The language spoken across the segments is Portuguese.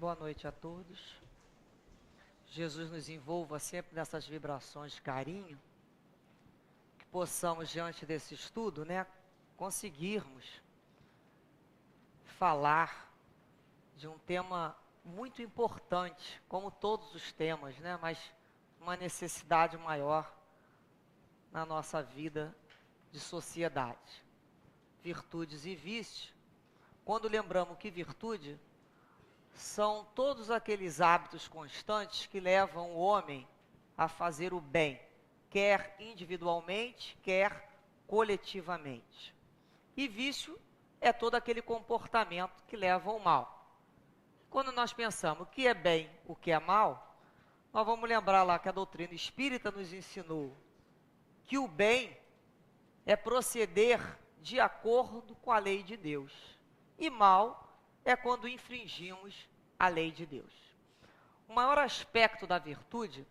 Boa noite a todos. Jesus nos envolva sempre nessas vibrações de carinho, que possamos, diante desse estudo, conseguirmos falar de um tema muito importante, como todos os temas, mas uma necessidade maior na nossa vida de sociedade. Virtudes e vícios. Quando lembramos que virtude são todos aqueles hábitos constantes que levam o homem a fazer o bem, quer individualmente, quer coletivamente. E vício é todo aquele comportamento que leva ao mal. Quando nós pensamos o que é bem, o que é mal, nós vamos lembrar lá que a doutrina espírita nos ensinou que o bem é proceder de acordo com a lei de Deus. E mal é quando infringimos a lei de Deus. O maior aspecto da virtude,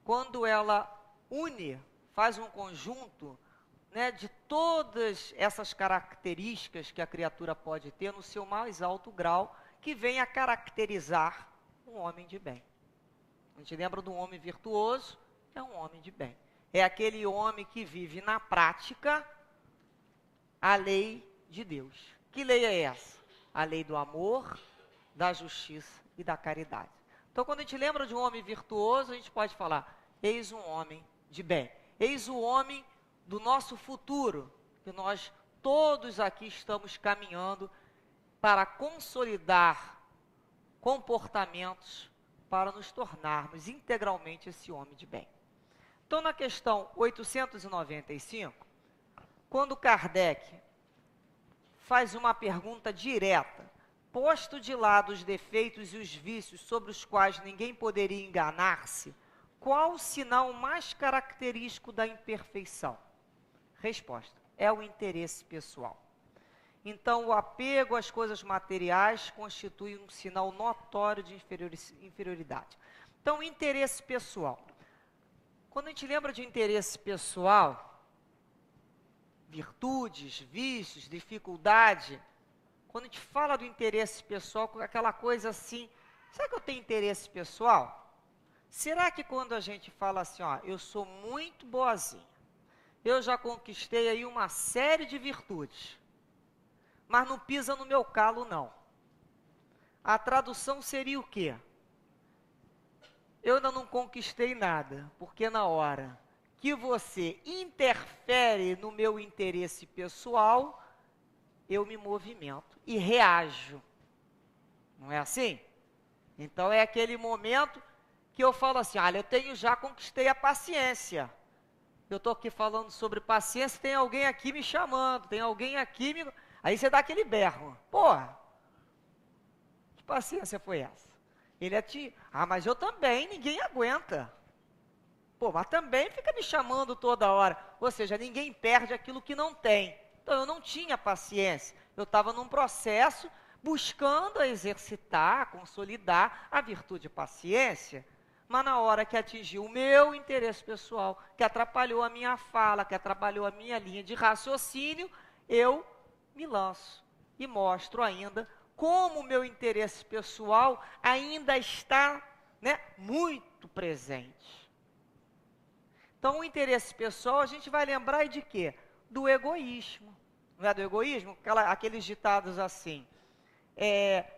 quando ela une, faz um conjunto, de todas essas características que a criatura pode ter no seu mais alto grau, que vem a caracterizar um homem de bem. A gente lembra de um homem virtuoso, é um homem de bem. É aquele homem que vive na prática a lei de Deus. Que lei é essa? A lei do amor, da justiça e da caridade. Então, quando a gente lembra de um homem virtuoso, a gente pode falar, eis um homem de bem. Eis o homem do nosso futuro, que nós todos aqui estamos caminhando para consolidar comportamentos para nos tornarmos integralmente esse homem de bem. Então, na questão 895, quando Kardec faz uma pergunta direta, posto de lado os defeitos e os vícios sobre os quais ninguém poderia enganar-se, qual o sinal mais característico da imperfeição? Resposta: é o interesse pessoal. Então, o apego às coisas materiais constitui um sinal notório de inferioridade. Então, o interesse pessoal. Quando a gente lembra de interesse pessoal, virtudes, vícios, dificuldade, quando a gente fala do interesse pessoal, aquela coisa assim, será que eu tenho interesse pessoal? Será que quando a gente fala assim, eu sou muito boazinha, eu já conquistei aí uma série de virtudes, mas não pisa no meu calo não. A tradução seria o quê? Eu ainda não conquistei nada, porque na hora que você interfere no meu interesse pessoal, eu me movimento e reajo. Não é assim? Então é aquele momento que eu falo assim, eu já conquistei a paciência. Eu estou aqui falando sobre paciência, tem alguém aqui me chamando, tem alguém aqui me... Aí você dá aquele berro. Porra, que paciência foi essa? Ele mas eu também, ninguém aguenta. Mas também fica me chamando toda hora. Ou seja, ninguém perde aquilo que não tem. Então, eu não tinha paciência. Eu estava num processo buscando exercitar, consolidar a virtude de paciência. Mas na hora que atingiu o meu interesse pessoal, que atrapalhou a minha fala, que atrapalhou a minha linha de raciocínio, eu me lanço e mostro ainda como o meu interesse pessoal ainda está muito presente. Então, o interesse pessoal, a gente vai lembrar de quê? Do egoísmo. Não é do egoísmo? Aqueles ditados assim,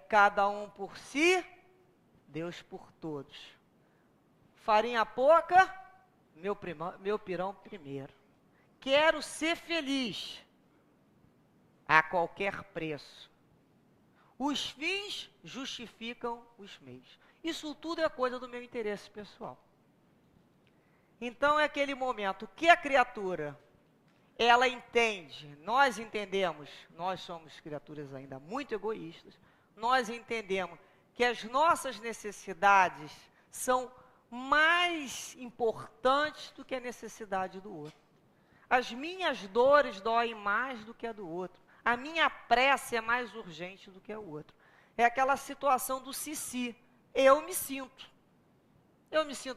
cada um por si, Deus por todos. Farinha pouca, meu pirão primeiro. Quero ser feliz, a qualquer preço. Os fins justificam os meios. Isso tudo é coisa do meu interesse pessoal. Então, é aquele momento que a criatura, ela entende, nós entendemos, nós somos criaturas ainda muito egoístas, nós entendemos que as nossas necessidades são mais importantes do que a necessidade do outro. As minhas dores doem mais do que a do outro. A minha prece é mais urgente do que a do outro. É aquela situação do si. Eu me sinto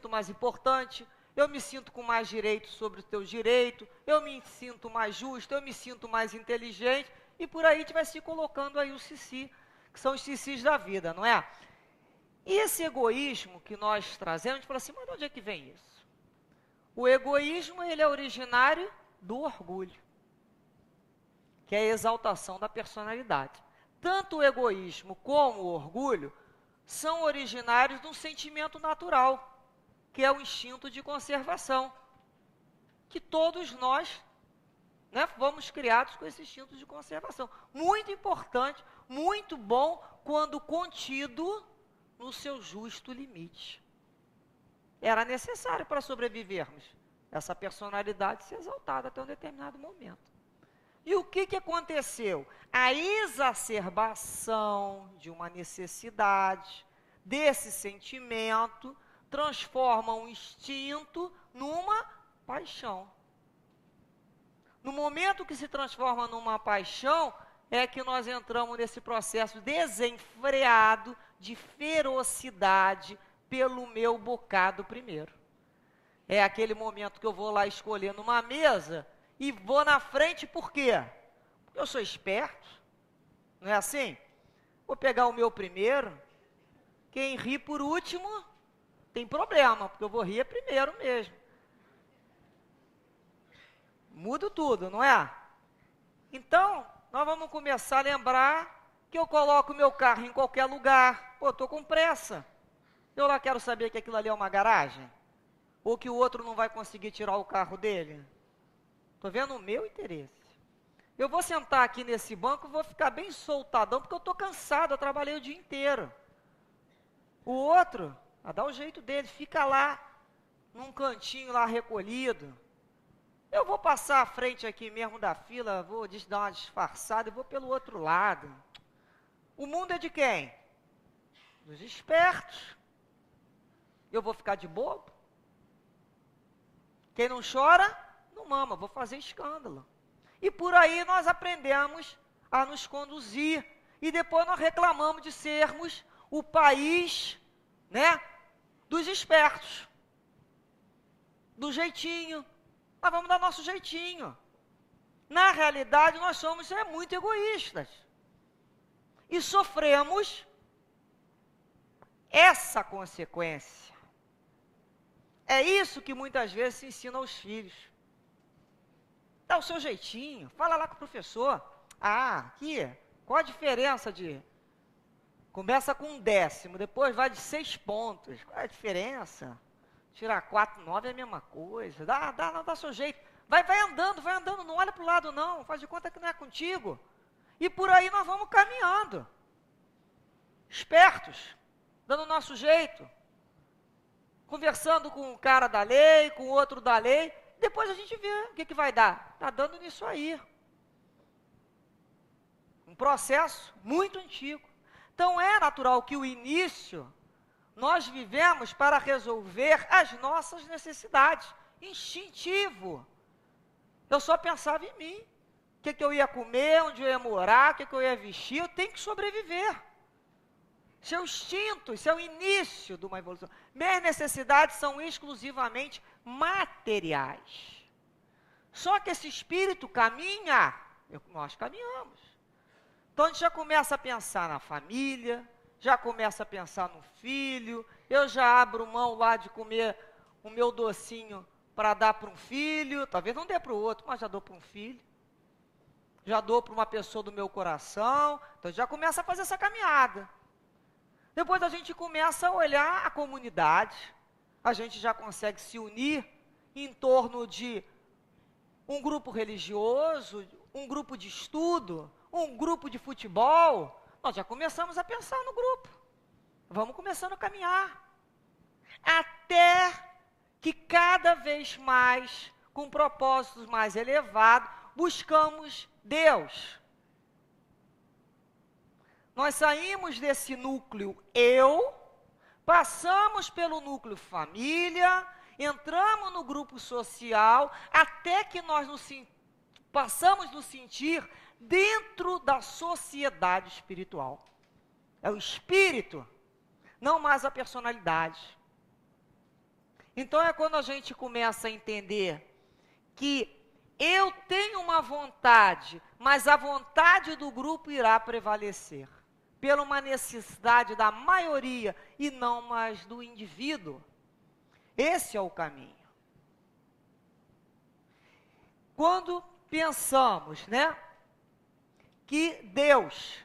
mais importante, eu me sinto com mais direito sobre o teu direito, eu me sinto mais justo, eu me sinto mais inteligente, e por aí a gente vai se colocando aí o sissi, que são os sissis da vida, não é? E esse egoísmo que nós trazemos, a gente fala assim, mas de onde é que vem isso? O egoísmo, ele é originário do orgulho, que é a exaltação da personalidade. Tanto o egoísmo como o orgulho são originários de um sentimento natural, que é o instinto de conservação, que todos nós, né, fomos criados com esse instinto de conservação. Muito importante, muito bom, quando contido no seu justo limite. Era necessário para sobrevivermos essa personalidade ser exaltada até um determinado momento. E o que aconteceu? A exacerbação de uma necessidade, desse sentimento, transforma um instinto numa paixão. No momento que se transforma numa paixão, é que nós entramos nesse processo desenfreado de ferocidade pelo meu bocado primeiro. É aquele momento que eu vou lá escolher numa mesa e vou na frente, por quê? Porque eu sou esperto, não é assim? Vou pegar o meu primeiro, quem ri por último tem problema, porque eu vou rir primeiro mesmo. Muda tudo, não é? Então, nós vamos começar a lembrar que eu coloco o meu carro em qualquer lugar. Pô, estou com pressa. Eu lá quero saber que aquilo ali é uma garagem? Ou que o outro não vai conseguir tirar o carro dele? Estou vendo o meu interesse. Eu vou sentar aqui nesse banco e vou ficar bem soltadão, porque eu estou cansado, eu trabalhei o dia inteiro. O outro, dá o jeito dele, fica lá, num cantinho lá recolhido. Eu vou passar à frente aqui mesmo da fila, vou dar uma disfarçada e vou pelo outro lado. O mundo é de quem? Dos espertos. Eu vou ficar de bobo? Quem não chora, não mama, vou fazer escândalo. E por aí nós aprendemos a nos conduzir. E depois nós reclamamos de sermos o país, né, dos espertos. Do jeitinho. Nós vamos dar nosso jeitinho. Na realidade, nós somos muito egoístas. E sofremos essa consequência. É isso que muitas vezes se ensina aos filhos. Dá o seu jeitinho, fala lá com o professor. Aqui, qual a diferença de... Começa com 1 décimo, depois vai de 6 pontos. Qual é a diferença? Tirar 4, 9 é a mesma coisa. Dá seu jeito. Vai andando, não olha para o lado não, faz de conta que não é contigo. E por aí nós vamos caminhando. Espertos, dando o nosso jeito. Conversando com um cara da lei, com outro da lei. Depois a gente vê o que vai dar. Está dando nisso aí. Um processo muito antigo. Então é natural que o início nós vivemos para resolver as nossas necessidades. Instintivo. Eu só pensava em mim. O que eu ia comer, onde eu ia morar, o que eu ia vestir. Eu tenho que sobreviver. Isso é o instinto, isso é o início de uma evolução. Minhas necessidades são exclusivamente materiais. Só que esse espírito caminha, nós caminhamos. Então a gente já começa a pensar na família, já começa a pensar no filho, eu já abro mão lá de comer o meu docinho para dar para um filho, talvez não dê para o outro, mas já dou para um filho. Já dou para uma pessoa do meu coração, então já começa a fazer essa caminhada. Depois a gente começa a olhar a comunidade, a gente já consegue se unir em torno de um grupo religioso, um grupo de estudo, um grupo de futebol. Nós já começamos a pensar no grupo. Vamos começando a caminhar. Até que cada vez mais, com propósitos mais elevados, buscamos Deus. Nós saímos desse núcleo eu, passamos pelo núcleo família, entramos no grupo social, até que nós passamos a nos sentir dentro da sociedade espiritual. É o espírito, não mais a personalidade. Então é quando a gente começa a entender que eu tenho uma vontade, mas a vontade do grupo irá prevalecer. pela uma necessidade da maioria e não mais do indivíduo. Esse é o caminho. Quando pensamos, né, que Deus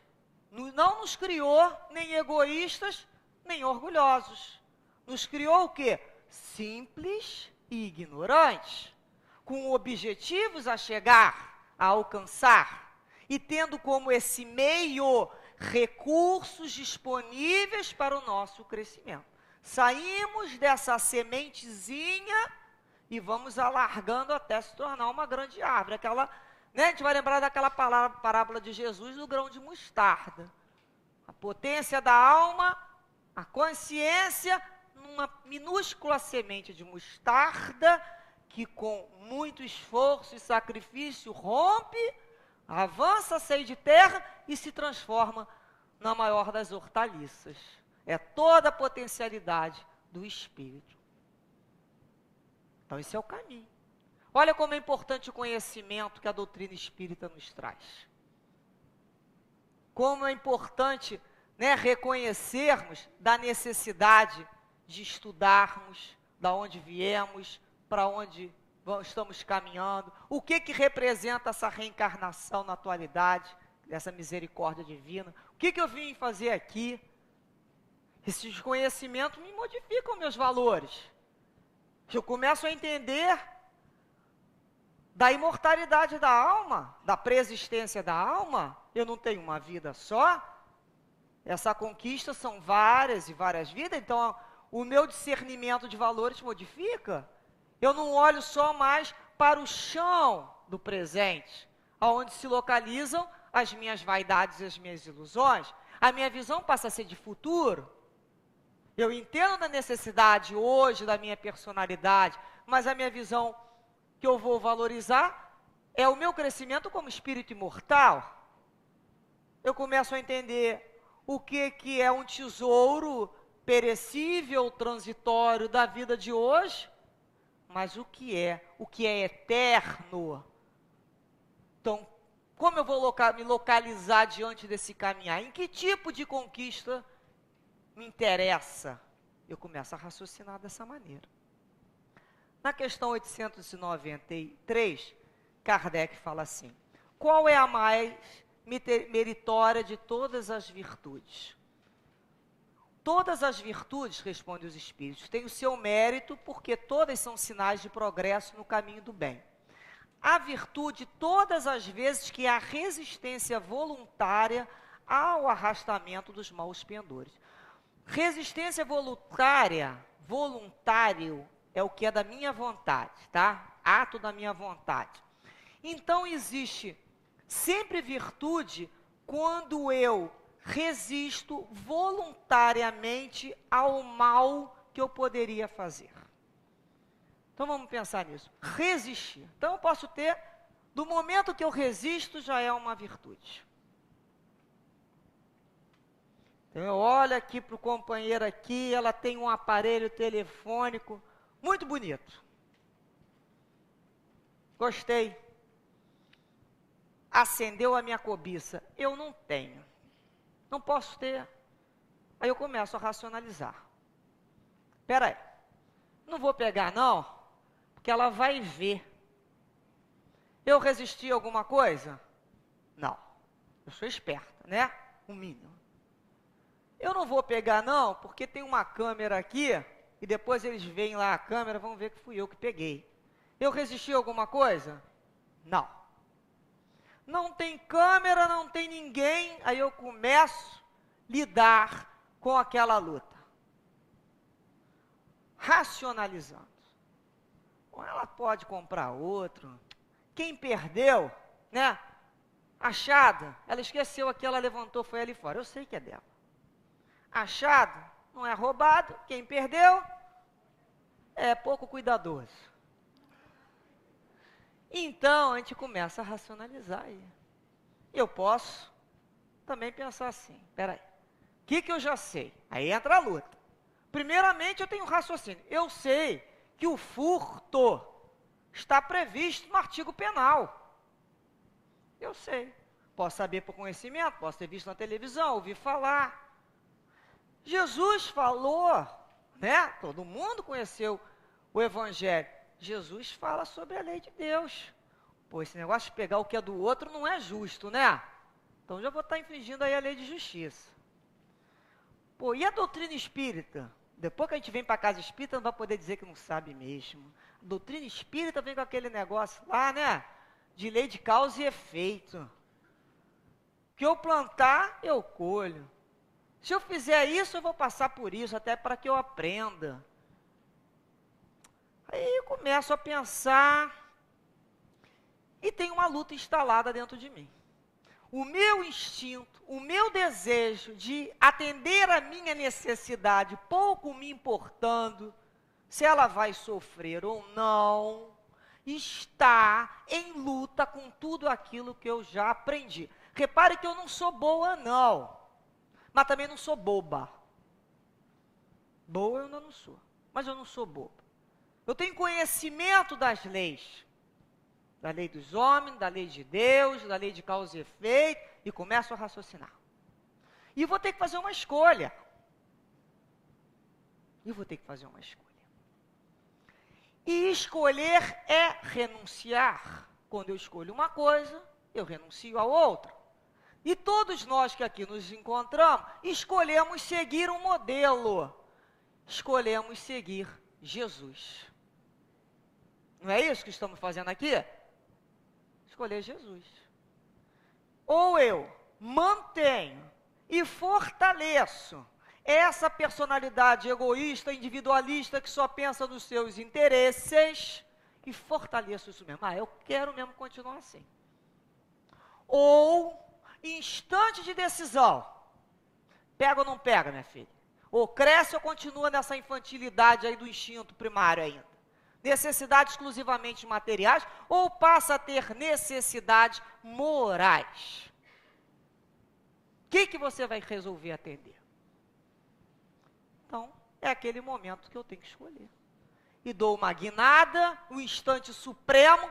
não nos criou nem egoístas, nem orgulhosos. Nos criou o quê? Simples e ignorantes, com objetivos a chegar, a alcançar, e tendo como esse meio recursos disponíveis para o nosso crescimento. Saímos dessa sementezinha e vamos alargando até se tornar uma grande árvore. Aquela, né, a gente vai lembrar daquela parábola de Jesus do grão de mostarda. A potência da alma, a consciência, numa minúscula semente de mostarda, que com muito esforço e sacrifício rompe, avança, sai de terra e se transforma na maior das hortaliças. É toda a potencialidade do Espírito. Então esse é o caminho. Olha como é importante o conhecimento que a doutrina espírita nos traz. Como é importante, né, reconhecermos da necessidade de estudarmos, da onde viemos, para onde estamos caminhando, o que representa essa reencarnação na atualidade, essa misericórdia divina, o que eu vim fazer aqui. Esses conhecimentos me modificam meus valores. Eu começo a entender da imortalidade da alma, da preexistência da alma. Eu não tenho uma vida só. Essa conquista são várias e várias vidas, então o meu discernimento de valores modifica. Eu não olho só mais para o chão do presente, aonde se localizam as minhas vaidades e as minhas ilusões. A minha visão passa a ser de futuro. Eu entendo da necessidade hoje da minha personalidade, mas a minha visão que eu vou valorizar é o meu crescimento como espírito imortal. Eu começo a entender o que é um tesouro perecível, transitório da vida de hoje, mas o que é eterno. Então, como eu vou me localizar diante desse caminhar? Em que tipo de conquista me interessa? Eu começo a raciocinar dessa maneira. Na questão 893, Kardec fala assim: qual é a mais meritória de todas as virtudes? Todas as virtudes, respondem os espíritos, têm o seu mérito, porque todas são sinais de progresso no caminho do bem. A virtude, todas as vezes que há resistência voluntária ao arrastamento dos maus pendores. Resistência voluntária, voluntário, é o que é da minha vontade, tá? Ato da minha vontade. Então existe sempre virtude quando eu resisto voluntariamente ao mal que eu poderia fazer. Então vamos pensar nisso. Resistir. Então eu posso ter, do momento que eu resisto, já é uma virtude. Então eu olho aqui para o companheiro aqui, ela tem um aparelho telefônico muito bonito. Gostei. Acendeu a minha cobiça. Eu não tenho. Não posso ter. Aí eu começo a racionalizar. Espera aí. Não vou pegar não, porque ela vai ver. Eu resisti a alguma coisa? Não. Eu sou esperta, né? O mínimo. Eu não vou pegar não, porque tem uma câmera aqui, e depois eles veem lá a câmera, vão ver que fui eu que peguei. Eu resisti a alguma coisa? Não. Não tem câmera, não tem ninguém, aí eu começo a lidar com aquela luta. Racionalizando. Bom, ela pode comprar outro. Quem perdeu, né? Achado, ela esqueceu aqui, ela levantou, foi ali fora. Eu sei que é dela. Achado, não é roubado. Quem perdeu, é pouco cuidadoso. Então, a gente começa a racionalizar aí. Eu posso também pensar assim, peraí, o que eu já sei? Aí entra a luta. Primeiramente, eu tenho um raciocínio. Eu sei que o furto está previsto no artigo penal. Eu sei. Posso saber por conhecimento, posso ter visto na televisão, ouvir falar. Jesus falou, né? Todo mundo conheceu o Evangelho. Jesus fala sobre a lei de Deus. Pô, esse negócio de pegar o que é do outro não é justo, né? Então já vou estar infringindo aí a lei de justiça. Pô, e a doutrina espírita? Depois que a gente vem para a casa espírita, não vai poder dizer que não sabe mesmo. A doutrina espírita vem com aquele negócio lá, né? De lei de causa e efeito. O que eu plantar, eu colho. Se eu fizer isso, eu vou passar por isso, até para que eu aprenda. Aí eu começo a pensar, e tem uma luta instalada dentro de mim. O meu instinto, o meu desejo de atender a minha necessidade, pouco me importando se ela vai sofrer ou não, está em luta com tudo aquilo que eu já aprendi. Repare que eu não sou boa, não, mas também não sou boba. Boa eu ainda não sou, mas eu não sou boba. Eu tenho conhecimento das leis. Da lei dos homens, da lei de Deus, da lei de causa e efeito, e começo a raciocinar. E vou ter que fazer uma escolha. E escolher é renunciar. Quando eu escolho uma coisa, eu renuncio a outra. E todos nós que aqui nos encontramos, escolhemos seguir um modelo. Escolhemos seguir Jesus. Não é isso que estamos fazendo aqui? Escolher Jesus. Ou eu mantenho e fortaleço essa personalidade egoísta, individualista, que só pensa nos seus interesses, e fortaleço isso mesmo. Eu quero mesmo continuar assim. Ou, em instante de decisão, pega ou não pega, minha filha? Ou cresce ou continua nessa infantilidade aí do instinto primário ainda? Necessidades exclusivamente materiais, ou passa a ter necessidades morais? O que você vai resolver atender? Então, é aquele momento que eu tenho que escolher. E dou uma guinada, um instante supremo,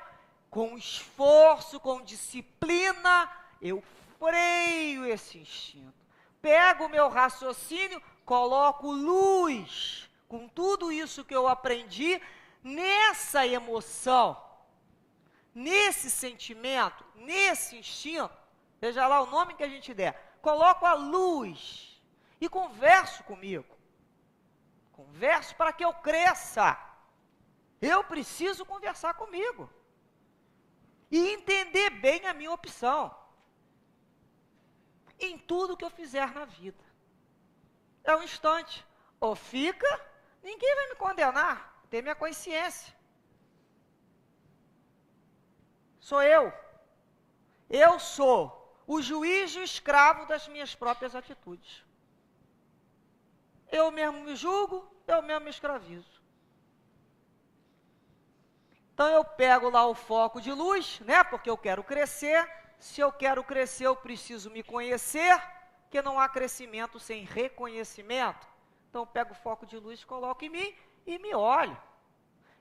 com esforço, com disciplina, eu freio esse instinto. Pego o meu raciocínio, coloco luz, com tudo isso que eu aprendi, nessa emoção, nesse sentimento, nesse instinto, seja lá o nome que a gente der, coloco a luz e converso comigo. Converso para que eu cresça. Eu preciso conversar comigo. E entender bem a minha opção. Em tudo que eu fizer na vida. É um instante. Ou fica, ninguém vai me condenar. Tem minha consciência. Sou eu. Eu sou o juiz e o escravo das minhas próprias atitudes. Eu mesmo me julgo, eu mesmo me escravizo. Então eu pego lá o foco de luz, né? Porque eu quero crescer. Se eu quero crescer, eu preciso me conhecer, porque não há crescimento sem reconhecimento. Então eu pego o foco de luz, coloco em mim e me olho.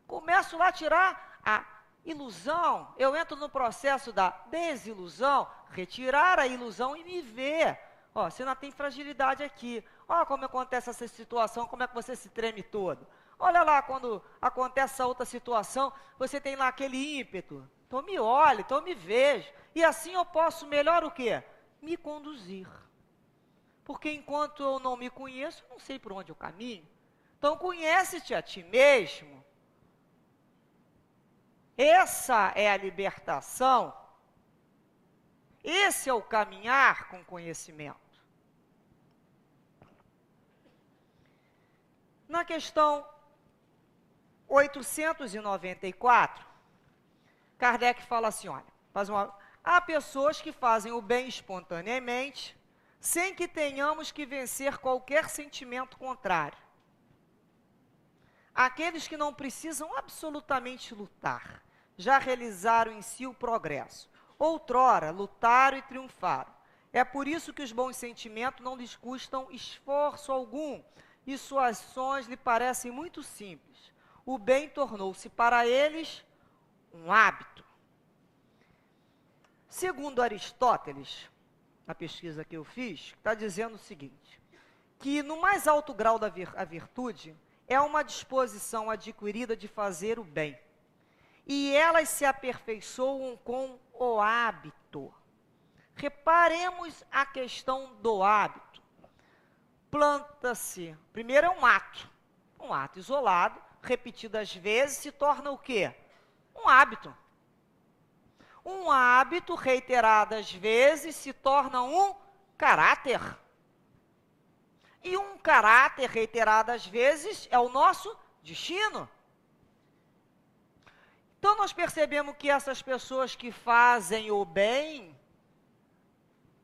Começo lá a tirar a ilusão. Eu entro no processo da desilusão, retirar a ilusão e me ver. Ó, você não tem fragilidade aqui. Olha como acontece essa situação, como é que você se treme todo. Olha lá, quando acontece essa outra situação, você tem lá aquele ímpeto. Então me olhe, então me vejo. E assim eu posso melhor o quê? Me conduzir. Porque enquanto eu não me conheço, eu não sei por onde eu caminho. Então conhece-te a ti mesmo. Essa é a libertação. Esse é o caminhar com conhecimento. Na questão 894, Kardec fala assim, olha, há pessoas que fazem o bem espontaneamente, sem que tenhamos que vencer qualquer sentimento contrário. Aqueles que não precisam absolutamente lutar, já realizaram em si o progresso. Outrora, lutaram e triunfaram. É por isso que os bons sentimentos não lhes custam esforço algum, e suas ações lhe parecem muito simples. O bem tornou-se para eles um hábito. Segundo Aristóteles, a pesquisa que eu fiz, está dizendo o seguinte, que no mais alto grau a virtude é uma disposição adquirida de fazer o bem. E elas se aperfeiçoam com o hábito. Reparemos a questão do hábito. Planta-se, primeiro é um ato isolado, repetidas vezes, se torna o quê? Um hábito. Um hábito reiteradas vezes se torna um caráter. E um caráter reiteradas vezes é o nosso destino. Então nós percebemos que essas pessoas que fazem o bem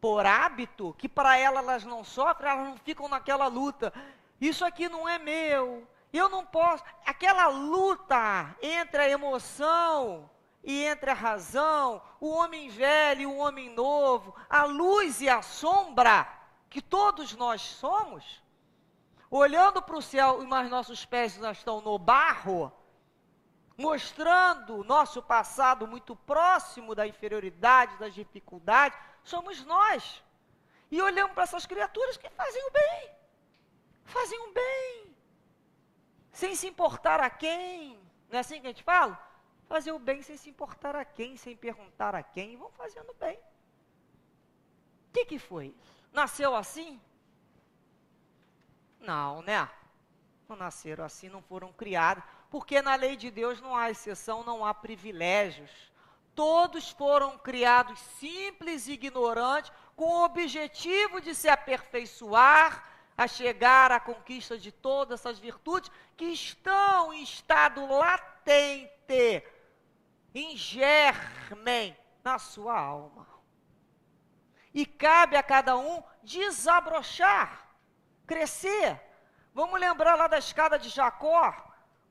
por hábito, que para elas não sofrem, elas não ficam naquela luta. Isso aqui não é meu, eu não posso. Aquela luta entre a emoção e entre a razão, o homem velho e o homem novo, a luz e a sombra, que todos nós somos, olhando para o céu, mas nossos pés já estão no barro, mostrando o nosso passado muito próximo da inferioridade, das dificuldades, somos nós. E olhamos para essas criaturas que fazem o bem, sem se importar a quem, não é assim que a gente fala? Fazer o bem sem se importar a quem, sem perguntar a quem, vão fazendo bem. O que foi isso? Nasceu assim? Não, né? Não nasceram assim, não foram criados, porque na lei de Deus não há exceção, não há privilégios. Todos foram criados simples e ignorantes, com o objetivo de se aperfeiçoar, a chegar à conquista de todas essas virtudes que estão em estado latente, em germen na sua alma. E cabe a cada um desabrochar, crescer. Vamos lembrar lá da escada de Jacó,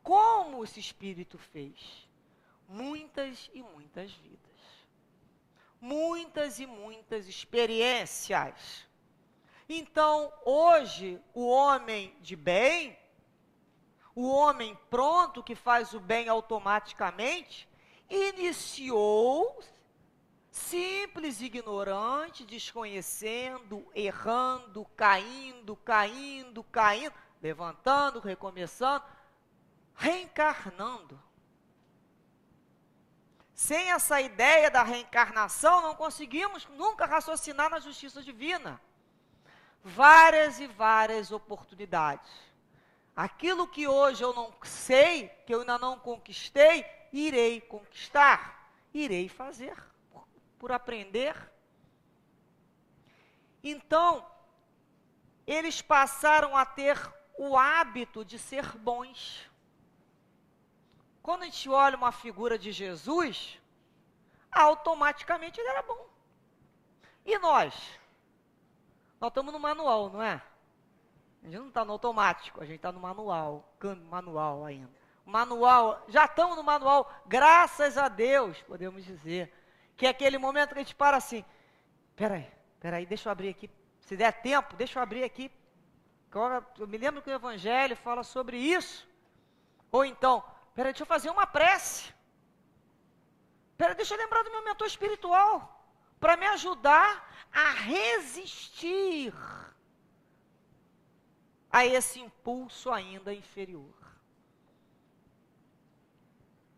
como esse espírito fez. Muitas e muitas vidas. Muitas e muitas experiências. Então, hoje, o homem de bem, o homem pronto que faz o bem automaticamente, iniciou simples, ignorante, desconhecendo, errando, caindo, levantando, recomeçando, reencarnando. Sem essa ideia da reencarnação, não conseguimos nunca raciocinar na justiça divina. Várias e várias oportunidades. Aquilo que hoje eu não sei, que eu ainda não conquistei, irei conquistar, irei fazer, por aprender. Então, eles passaram a ter o hábito de ser bons. Quando a gente olha uma figura de Jesus, automaticamente ele era bom. E nós? Nós estamos no manual, não é? A gente não está no automático, a gente está no manual, câmbio manual ainda. Manual, já estamos no manual, graças a Deus, podemos dizer. Que é aquele momento que a gente para assim, peraí, deixa eu abrir aqui, se der tempo, deixa eu abrir aqui. Eu me lembro que o Evangelho fala sobre isso. Ou então, deixa eu fazer uma prece. Deixa eu lembrar do meu mentor espiritual, para me ajudar a resistir a esse impulso ainda inferior.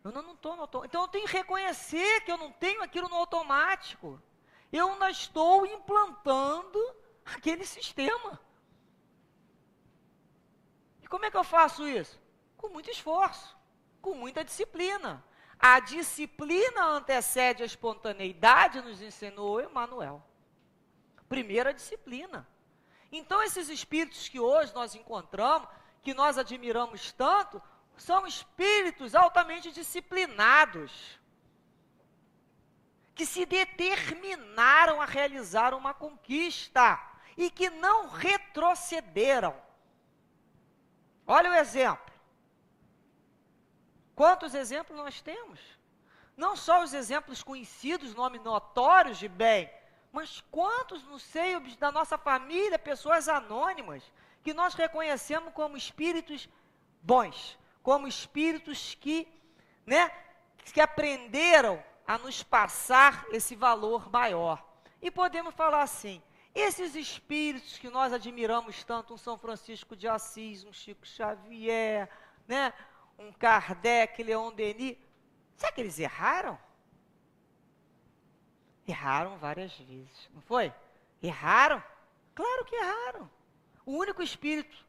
Eu não estou no automático. Então eu tenho que reconhecer que eu não tenho aquilo no automático. Eu ainda estou implantando aquele sistema. E como é que eu faço isso? Com muito esforço, com muita disciplina. A disciplina antecede a espontaneidade, nos ensinou Emmanuel. Primeira disciplina. Então esses espíritos que hoje nós encontramos, que nós admiramos tanto, são espíritos altamente disciplinados, que se determinaram a realizar uma conquista e que não retrocederam. Olha o exemplo. Quantos exemplos nós temos? Não só os exemplos conhecidos, nomes notórios de bem, mas quantos no seio da nossa família, pessoas anônimas, que nós reconhecemos como espíritos bons, como espíritos que aprenderam a nos passar esse valor maior. E podemos falar assim, esses espíritos que nós admiramos tanto, um São Francisco de Assis, um Chico Xavier, né, um Kardec, Leon Denis, será que eles erraram? Erraram várias vezes, não foi? Erraram? Claro que erraram. O único espírito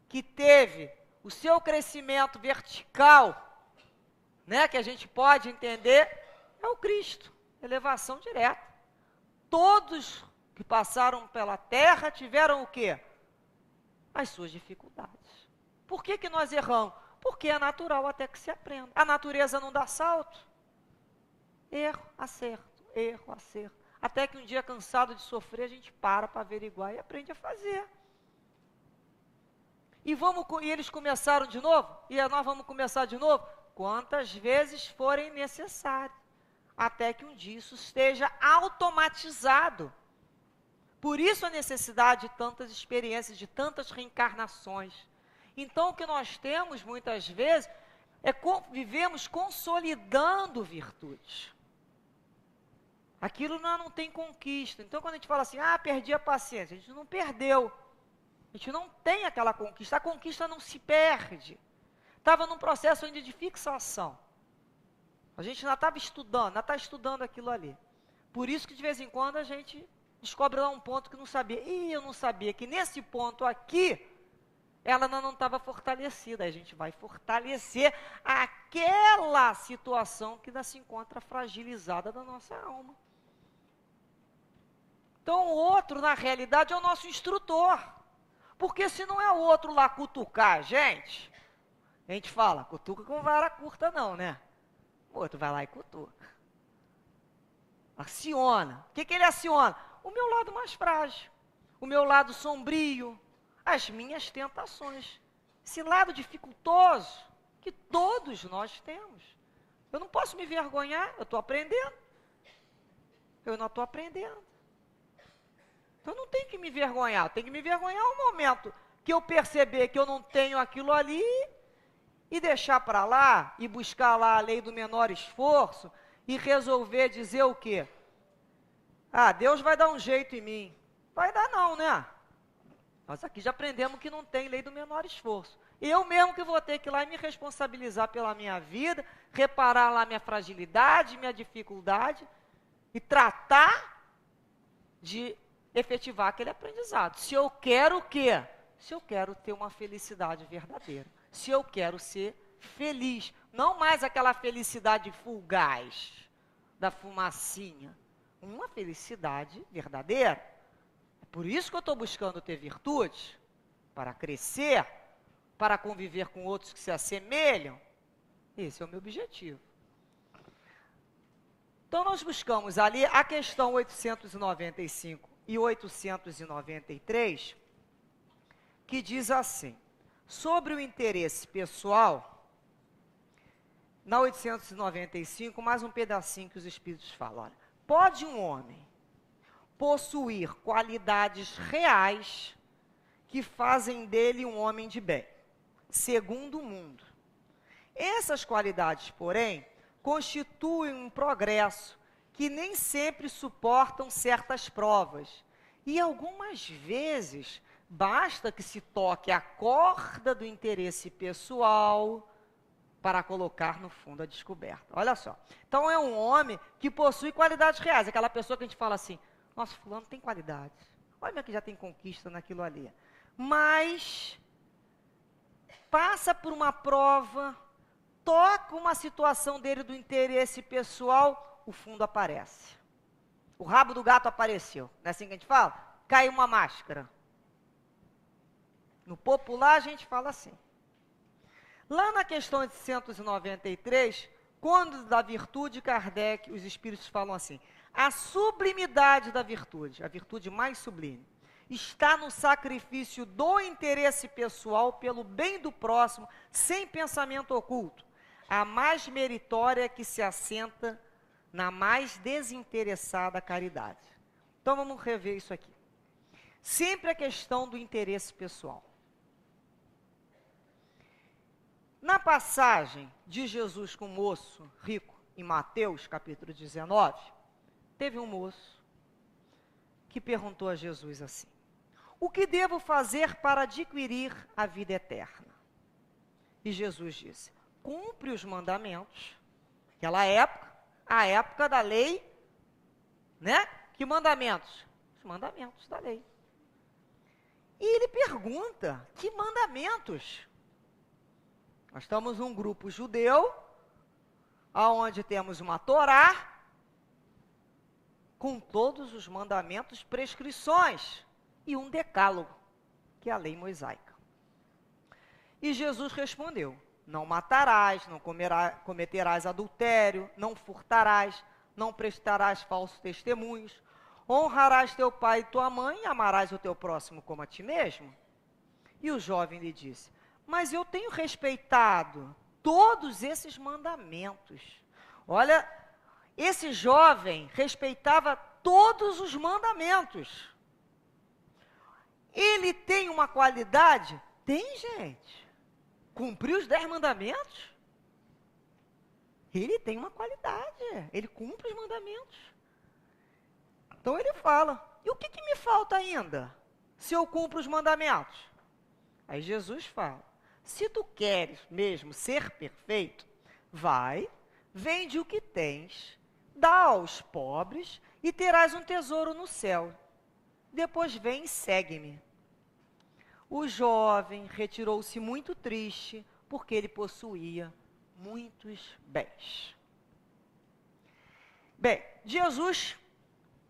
que teve o seu crescimento vertical, né, que a gente pode entender, é o Cristo, elevação direta. Todos que passaram pela terra tiveram o quê? As suas dificuldades. Por que nós erramos? Porque é natural até que se aprenda. A natureza não dá salto. Erro, acerto, erro, acerto. Até que um dia, cansado de sofrer, a gente para averiguar e aprende a fazer. E eles começaram de novo? E nós vamos começar de novo? Quantas vezes forem necessárias. Até que um dia isso esteja automatizado. Por isso a necessidade de tantas experiências, de tantas reencarnações. Então o que nós temos muitas vezes é vivemos consolidando virtudes. Aquilo não tem conquista. Então quando a gente fala assim, perdi a paciência, a gente não perdeu. A gente não tem aquela conquista. A conquista não se perde. Estava num processo ainda de fixação. A gente ainda estava estudando, ainda está estudando aquilo ali. Por isso que de vez em quando a gente descobre lá um ponto que não sabia. E eu não sabia que nesse ponto aqui, ela não estava fortalecida. Aí a gente vai fortalecer aquela situação que ainda se encontra fragilizada da nossa alma. Então o outro, na realidade, é o nosso instrutor. Porque se não é o outro lá cutucar a gente fala, cutuca com vara curta não, né? O outro vai lá e cutuca. Aciona. O que ele aciona? O meu lado mais frágil. O meu lado sombrio. As minhas tentações. Esse lado dificultoso que todos nós temos. Eu não posso me vergonhar, eu estou aprendendo. Eu não estou aprendendo. Então não tem que me vergonhar, tem que me vergonhar no momento que eu perceber que eu não tenho aquilo ali e deixar para lá e buscar lá a lei do menor esforço e resolver dizer o quê? Deus vai dar um jeito em mim. Vai dar não, né? Nós aqui já aprendemos que não tem lei do menor esforço. Eu mesmo que vou ter que ir lá e me responsabilizar pela minha vida, reparar lá minha fragilidade, minha dificuldade e tratar de efetivar aquele aprendizado. Se eu quero o quê? Se eu quero ter uma felicidade verdadeira. Se eu quero ser feliz. Não mais aquela felicidade fugaz, da fumacinha. Uma felicidade verdadeira. É por isso que eu estou buscando ter virtudes, para crescer, para conviver com outros que se assemelham. Esse é o meu objetivo. Então nós buscamos ali a questão 895 e 893, que diz assim, sobre o interesse pessoal, na 895, mais um pedacinho que os Espíritos falam, olha, pode um homem possuir qualidades reais que fazem dele um homem de bem, segundo o mundo. Essas qualidades, porém, constituem um progresso que nem sempre suportam certas provas. E algumas vezes, basta que se toque a corda do interesse pessoal para colocar no fundo a descoberta. Olha só. Então é um homem que possui qualidades reais. Aquela pessoa que a gente fala assim, nossa, fulano tem qualidades. Olha que já tem conquista naquilo ali. Mas passa por uma prova, toca uma situação dele do interesse pessoal, o fundo aparece. O rabo do gato apareceu. Não é assim que a gente fala? Caiu uma máscara. No popular a gente fala assim. Lá na questão 893, quando da virtude Kardec, os espíritos falam assim, a sublimidade da virtude, a virtude mais sublime, está no sacrifício do interesse pessoal pelo bem do próximo, sem pensamento oculto. A mais meritória que se assenta na mais desinteressada caridade. Então vamos rever isso aqui. Sempre a questão do interesse pessoal. Na passagem de Jesus com o moço rico em Mateus, capítulo 19, teve um moço que perguntou a Jesus assim: o que devo fazer para adquirir a vida eterna? E Jesus disse: cumpre os mandamentos. Aquela época, a época da lei, né? Que mandamentos? Os mandamentos da lei. E ele pergunta: que mandamentos? Nós estamos num grupo judeu, onde temos uma Torá, com todos os mandamentos, prescrições, e um decálogo, que é a lei mosaica. E Jesus respondeu: não matarás, não cometerás adultério, não furtarás, não prestarás falsos testemunhos, honrarás teu pai e tua mãe e amarás o teu próximo como a ti mesmo. E o jovem lhe disse: mas eu tenho respeitado todos esses mandamentos. Olha, esse jovem respeitava todos os mandamentos. Ele tem uma qualidade? Tem, gente. Cumpriu os 10 mandamentos? Ele tem uma qualidade. Ele cumpre os mandamentos. Então ele fala: e o que me falta ainda, se eu cumpro os mandamentos? Aí Jesus fala: se tu queres mesmo ser perfeito, vai, vende o que tens, dá aos pobres e terás um tesouro no céu. Depois vem e segue-me. O jovem retirou-se muito triste, porque ele possuía muitos bens. Bem, Jesus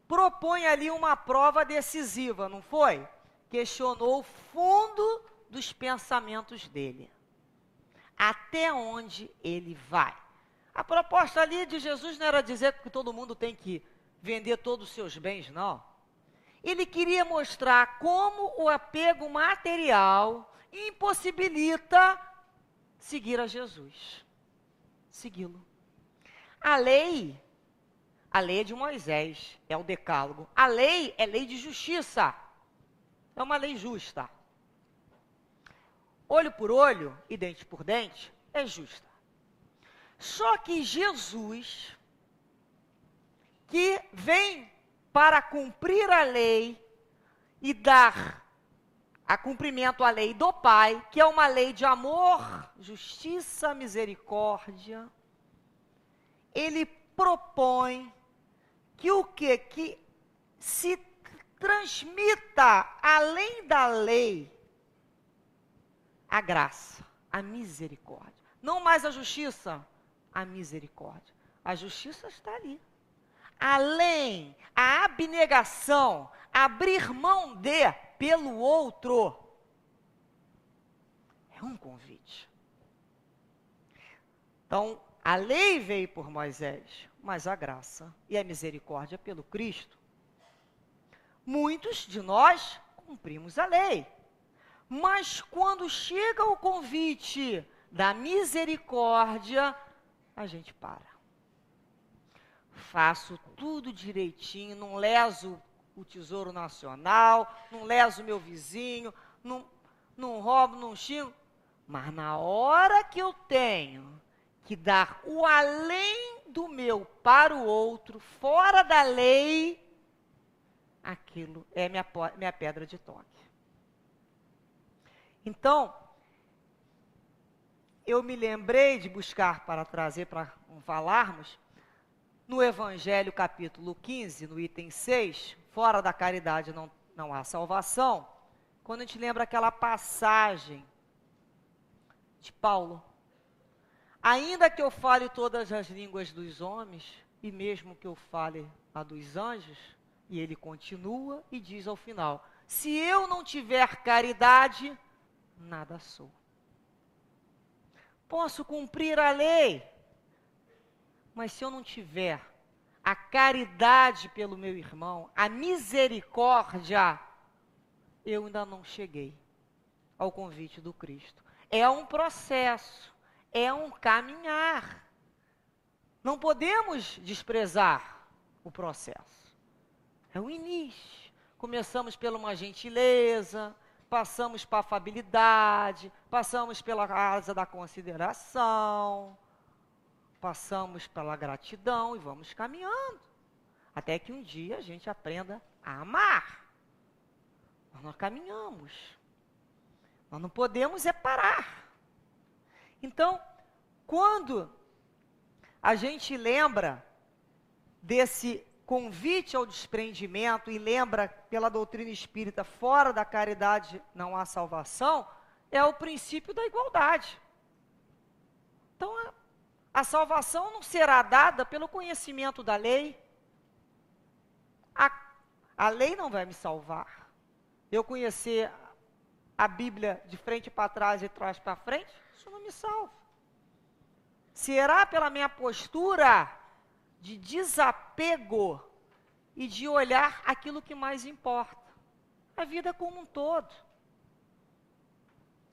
propõe ali uma prova decisiva, não foi? Questionou o fundo dos pensamentos dele. Até onde ele vai? A proposta ali de Jesus não era dizer que todo mundo tem que vender todos os seus bens, não. Ele queria mostrar como o apego material impossibilita seguir a Jesus. Segui-lo. A lei é de Moisés, é o decálogo. A lei é lei de justiça. É uma lei justa. Olho por olho e dente por dente é justa. Só que Jesus, que vem para cumprir a lei e dar a cumprimento à lei do Pai, que é uma lei de amor, justiça, misericórdia, ele propõe que o quê? Que se transmita, além da lei, a graça, a misericórdia. Não mais a justiça, a misericórdia. A justiça está ali. Além, a abnegação, abrir mão de pelo outro, é um convite. Então, a lei veio por Moisés, mas a graça e a misericórdia pelo Cristo. Muitos de nós cumprimos a lei, mas quando chega o convite da misericórdia, a gente para. Faço tudo direitinho, não leso o tesouro nacional, não leso o meu vizinho, não roubo, não xingo. Mas na hora que eu tenho que dar o além do meu para o outro, fora da lei, aquilo é minha pedra de toque. Então, eu me lembrei de buscar para trazer, para falarmos, no Evangelho capítulo 15, no item 6, fora da caridade não há salvação, quando a gente lembra aquela passagem de Paulo. Ainda que eu fale todas as línguas dos homens, e mesmo que eu fale a dos anjos, e ele continua e diz ao final: se eu não tiver caridade, nada sou. Posso cumprir a lei, mas se eu não tiver a caridade pelo meu irmão, a misericórdia, eu ainda não cheguei ao convite do Cristo. É um processo, é um caminhar. Não podemos desprezar o processo. É o início. Começamos pela uma gentileza, passamos para a afabilidade, passamos pela asa da consideração. passamos pela gratidão e vamos caminhando. Até que um dia a gente aprenda a amar. Mas nós caminhamos. Nós não podemos parar. Então, quando a gente lembra desse convite ao desprendimento e lembra pela doutrina espírita, fora da caridade não há salvação, é o princípio da igualdade. Então, a salvação não será dada pelo conhecimento da lei. A lei não vai me salvar. Eu conhecer a Bíblia de frente para trás e trás para frente, isso não me salva. Será pela minha postura de desapego e de olhar aquilo que mais importa. A vida como um todo.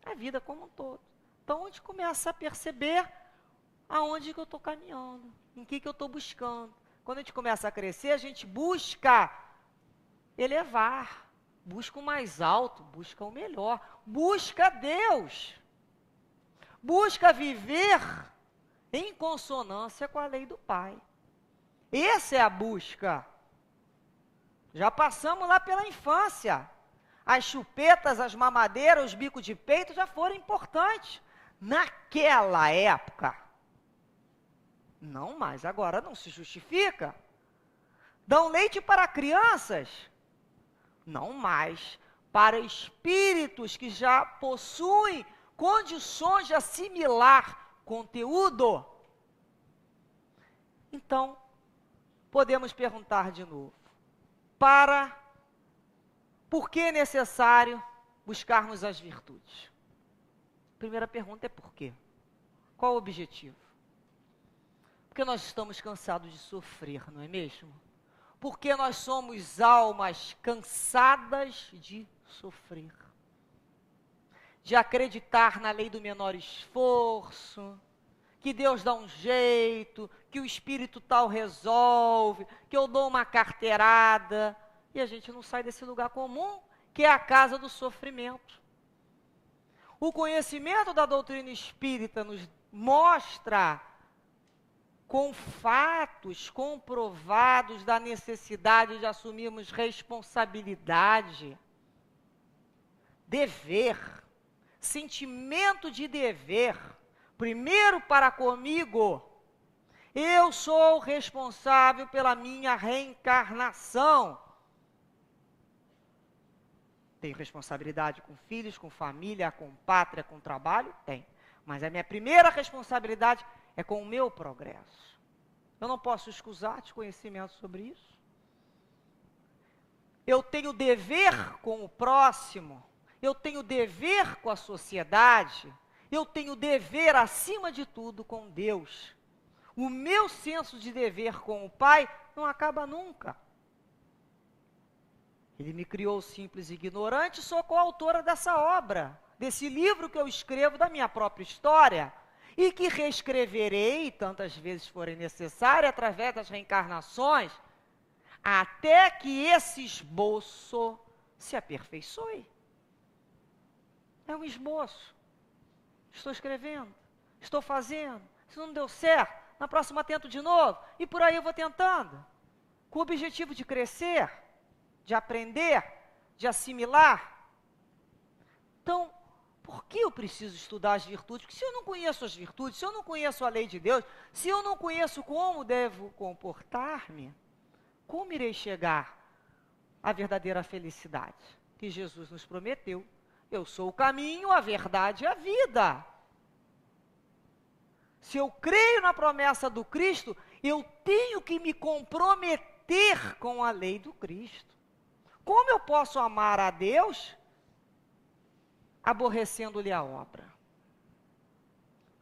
A vida como um todo. Então, a gente começa a perceber aonde que eu estou caminhando, em que eu estou buscando. Quando a gente começa a crescer, a gente busca elevar, busca o mais alto, busca o melhor, busca Deus, busca viver em consonância com a lei do Pai. Essa é a busca. Já passamos lá pela infância. As chupetas, as mamadeiras, os bicos de peito já foram importantes. Naquela época. Não mais, agora não se justifica. Dão leite para crianças? Não mais. Para espíritos que já possuem condições de assimilar conteúdo. Então, podemos perguntar de novo. Por que é necessário buscarmos as virtudes? A primeira pergunta é por quê? Qual o objetivo? Porque nós estamos cansados de sofrer, não é mesmo? Porque nós somos almas cansadas de sofrer. De acreditar na lei do menor esforço, que Deus dá um jeito, que o espírito tal resolve, que eu dou uma carteirada, e a gente não sai desse lugar comum, que é a casa do sofrimento. O conhecimento da doutrina espírita nos mostra, com fatos comprovados, da necessidade de assumirmos responsabilidade, dever, sentimento de dever, primeiro para comigo. Eu sou responsável pela minha reencarnação. Tenho responsabilidade com filhos, com família, com pátria, com trabalho? Tem. Mas a minha primeira responsabilidade é com o meu progresso. Eu não posso escusar desconhecimento sobre isso. Eu tenho dever com o próximo. Eu tenho dever com a sociedade. Eu tenho dever, acima de tudo, com Deus. O meu senso de dever com o Pai não acaba nunca. Ele me criou simples e ignorante, sou coautora dessa obra, desse livro que eu escrevo da minha própria história, e que reescreverei, tantas vezes forem necessárias, através das reencarnações, até que esse esboço se aperfeiçoe. É um esboço. Estou escrevendo, estou fazendo, se não deu certo, na próxima tento de novo, e por aí eu vou tentando, com o objetivo de crescer, de aprender, de assimilar. Então, por que eu preciso estudar as virtudes? Porque se eu não conheço as virtudes, se eu não conheço a lei de Deus, se eu não conheço como devo comportar-me, como irei chegar à verdadeira felicidade que Jesus nos prometeu? Eu sou o caminho, a verdade e a vida. Se eu creio na promessa do Cristo, eu tenho que me comprometer com a lei do Cristo. Como eu posso amar a Deus aborrecendo-lhe a obra?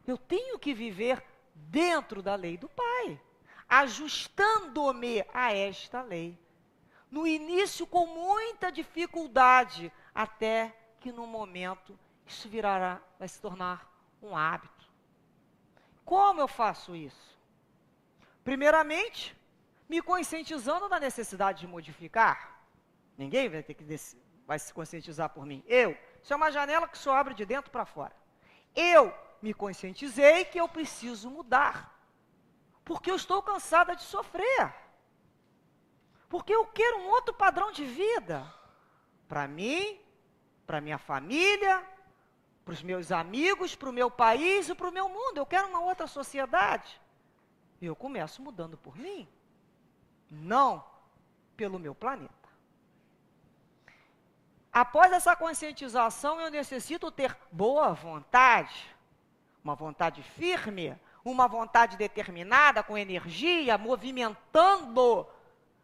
Eu tenho que viver dentro da lei do Pai, ajustando-me a esta lei. No início, com muita dificuldade, até que no momento isso vai se tornar um hábito. Como eu faço isso? Primeiramente, me conscientizando da necessidade de modificar. Ninguém vai se conscientizar por mim. Isso é uma janela que só abre de dentro para fora. Eu me conscientizei que eu preciso mudar. Porque eu estou cansada de sofrer. Porque eu quero um outro padrão de vida. Para mim, para minha família, para os meus amigos, para o meu país e para o meu mundo. Eu quero uma outra sociedade. E eu começo mudando por mim, não pelo meu planeta. Após essa conscientização, eu necessito ter boa vontade, uma vontade firme, uma vontade determinada, com energia, movimentando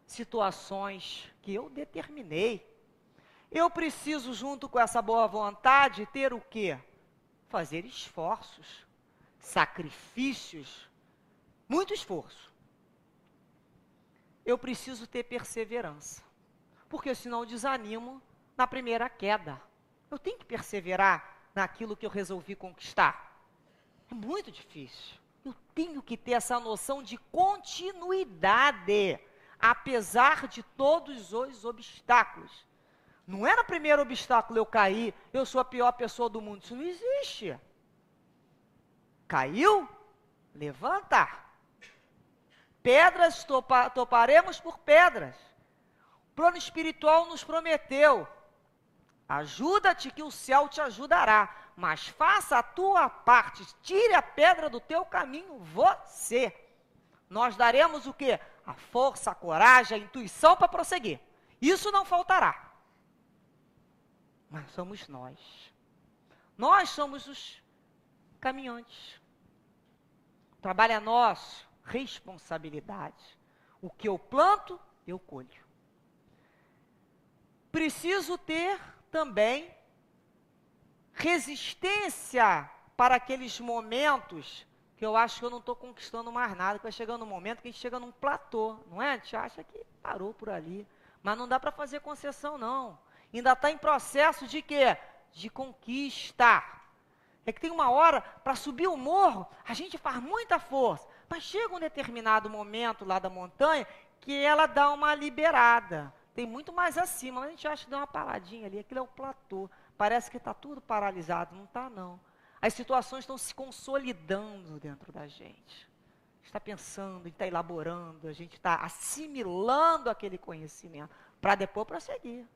situações que eu determinei. Eu preciso, junto com essa boa vontade, ter o quê? Fazer esforços, sacrifícios, muito esforço. Eu preciso ter perseverança, porque senão eu desanimo na primeira queda. Eu tenho que perseverar naquilo que eu resolvi conquistar. É muito difícil. Eu tenho que ter essa noção de continuidade, apesar de todos os obstáculos. Não é no primeiro obstáculo eu caí, eu sou a pior pessoa do mundo. Isso não existe. Caiu? Levanta. Pedras, toparemos por pedras. O plano espiritual nos prometeu. Ajuda-te que o céu te ajudará. Mas faça a tua parte. Tire a pedra do teu caminho, você. Nós daremos o quê? A força, a coragem, a intuição para prosseguir. Isso não faltará. Mas somos nós. Nós somos os caminhantes. O trabalho é nosso, responsabilidade. O que eu planto, eu colho. Preciso ter também resistência para aqueles momentos que eu acho que eu não estou conquistando mais nada, que vai chegando um momento que a gente chega num platô, não é? A gente acha que parou por ali, mas não dá para fazer concessão não. Ainda está em processo de quê? De conquista. É que tem uma hora, para subir o morro, a gente faz muita força, mas chega um determinado momento lá da montanha, que ela dá uma liberada. Tem muito mais acima, mas a gente acha que dá uma paradinha ali, aquilo é o platô. Parece que está tudo paralisado, não está não. As situações estão se consolidando dentro da gente. A gente está pensando, a gente está elaborando, a gente está assimilando aquele conhecimento, para depois prosseguir.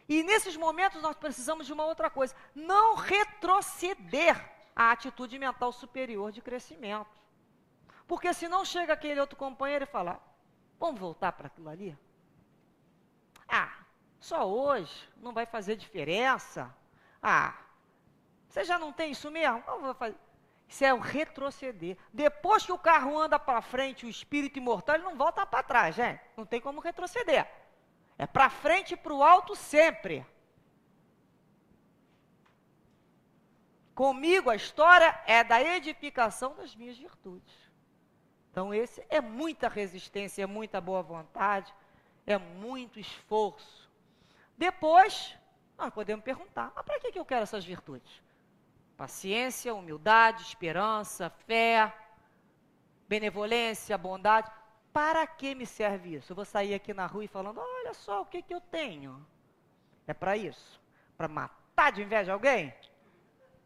E nesses momentos nós precisamos de uma outra coisa, não retroceder à atitude mental superior de crescimento. Porque senão chega aquele outro companheiro e fala, vamos voltar para aquilo ali? Ah, só hoje, não vai fazer diferença. Ah, você já não tem isso mesmo? Não vou fazer. Isso é o retroceder. Depois que o carro anda para frente, o espírito imortal, ele não volta para trás, gente. Não tem como retroceder. É para frente e para o alto sempre. Comigo a história é da edificação das minhas virtudes. Então esse é muita resistência, é muita boa vontade, é muito esforço. Depois, nós podemos perguntar, mas para que eu quero essas virtudes? Paciência, humildade, esperança, fé, benevolência, bondade. Para que me serve isso? Eu vou sair aqui na rua e falando, olha só o que eu tenho. É para isso? Para matar de inveja alguém?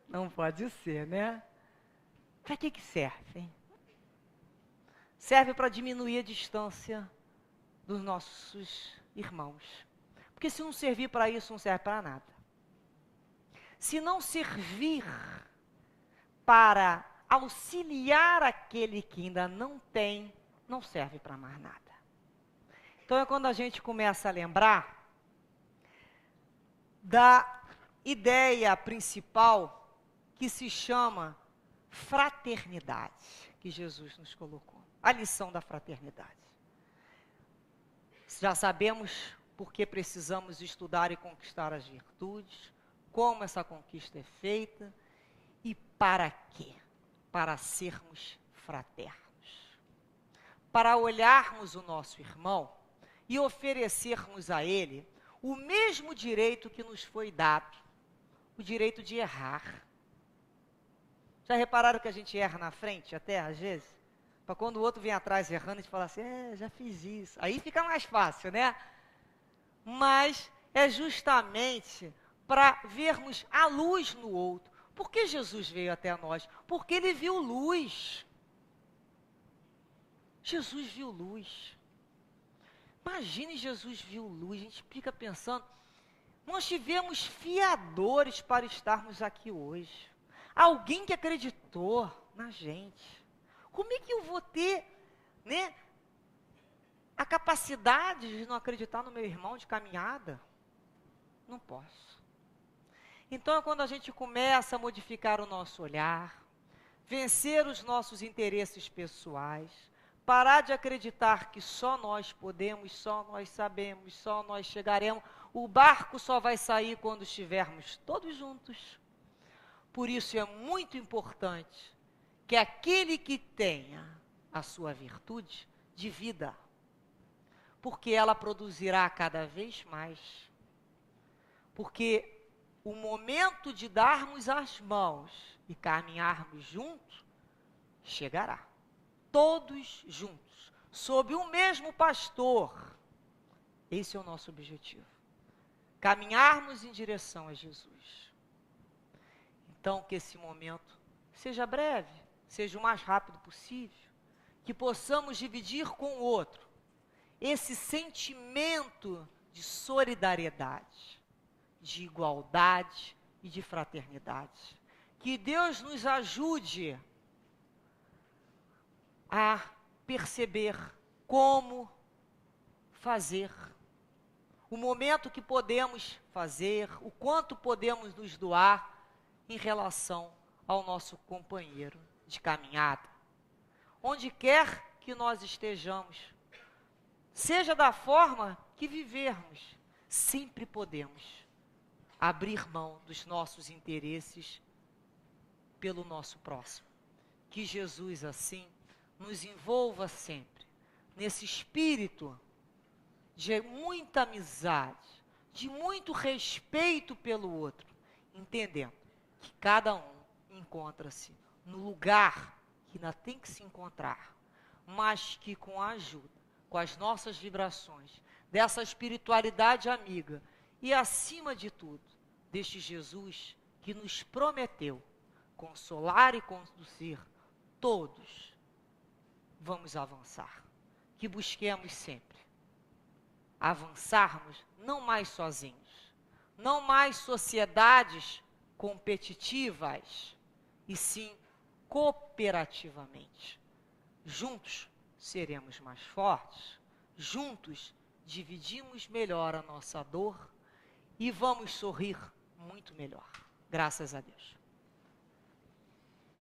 Não pode ser, né? Para que serve, hein? Serve para diminuir a distância dos nossos irmãos. Porque se não servir para isso, não serve para nada. Se não servir para auxiliar aquele que ainda não tem, não serve para mais nada. Então é quando a gente começa a lembrar da ideia principal que se chama fraternidade, que Jesus nos colocou. A lição da fraternidade. Já sabemos por que precisamos estudar e conquistar as virtudes, como essa conquista é feita e para quê? Para sermos fraternos. Para olharmos o nosso irmão e oferecermos a ele o mesmo direito que nos foi dado, o direito de errar. Já repararam que a gente erra na frente até, às vezes? Para quando o outro vem atrás errando, a gente fala assim, já fiz isso. Aí fica mais fácil, né? Mas é justamente para vermos a luz no outro. Por que Jesus veio até nós? Porque ele viu luz. Jesus viu luz. Imagine, Jesus viu luz. A gente fica pensando, nós tivemos fiadores para estarmos aqui hoje. Alguém que acreditou na gente. Como é que eu vou ter, né, a capacidade de não acreditar no meu irmão de caminhada? Não posso. Então, quando a gente começa a modificar o nosso olhar, vencer os nossos interesses pessoais, parar de acreditar que só nós podemos, só nós sabemos, só nós chegaremos, o barco só vai sair quando estivermos todos juntos. Por isso é muito importante que aquele que tenha a sua virtude divida, porque ela produzirá cada vez mais. Porque o momento de darmos as mãos e caminharmos juntos chegará. Todos juntos, sob o mesmo pastor. Esse é o nosso objetivo. Caminharmos em direção a Jesus. Então, que esse momento seja breve, seja o mais rápido possível, que possamos dividir com o outro esse sentimento de solidariedade, de igualdade e de fraternidade. Que Deus nos ajude a perceber como fazer, o momento que podemos fazer, o quanto podemos nos doar em relação ao nosso companheiro de caminhada. Onde quer que nós estejamos, seja da forma que vivermos, sempre podemos abrir mão dos nossos interesses pelo nosso próximo. Que Jesus, assim, nos envolva sempre nesse espírito de muita amizade, de muito respeito pelo outro, entendendo que cada um encontra-se no lugar que ainda tem que se encontrar, mas que com a ajuda, com as nossas vibrações, dessa espiritualidade amiga e, acima de tudo, deste Jesus que nos prometeu consolar e conduzir todos, vamos avançar. Que busquemos sempre avançarmos não mais sozinhos, não mais sociedades competitivas, e sim cooperativamente. Juntos seremos mais fortes, juntos dividimos melhor a nossa dor e vamos sorrir muito melhor. Graças a Deus.